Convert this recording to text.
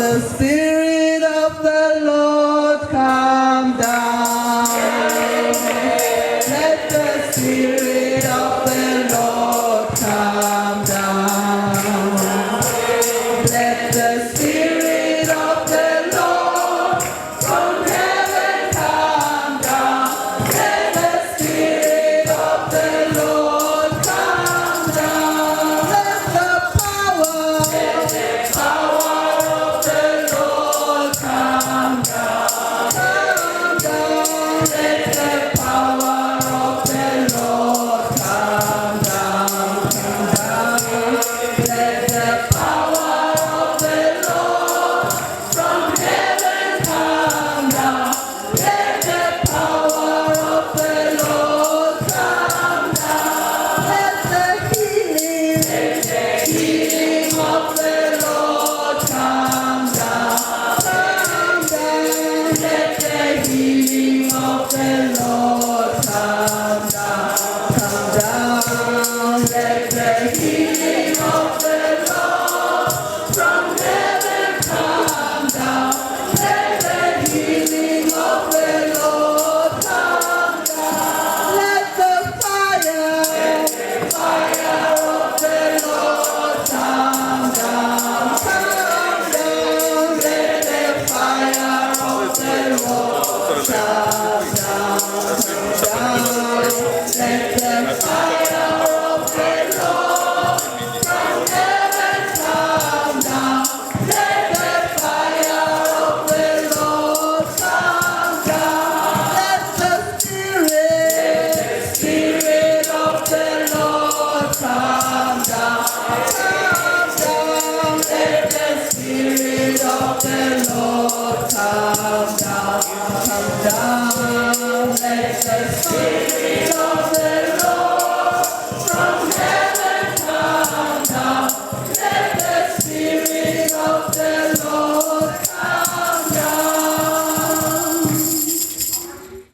the Spirit of the Lord come down. Let the Spirit of the Lord come down. Let the Spirit of the Lord from heaven come down. Let the Spirit of the Lord come down. Let the power of the Lord come down. Come down. Let the power of the Lord come down. Come down. Let the power of the Lord from heaven come down. Let the power of the Lord come down. Let the healing of the Lord come down. Come down. Let the healing of the Lord come down. Come down. Let the healing of the Lord from heaven come down. Let the healing of the Lord come down. Let the fire of the Lord come down. Come down. Let the fire of the Lord come down. Come down. Let the fire of the Lord from heaven come down. Let the fire of the Lord come down. Let the Spirit of the Lord come down. Come down. Let the Spirit of the Lord come down. Come down. Let the Spirit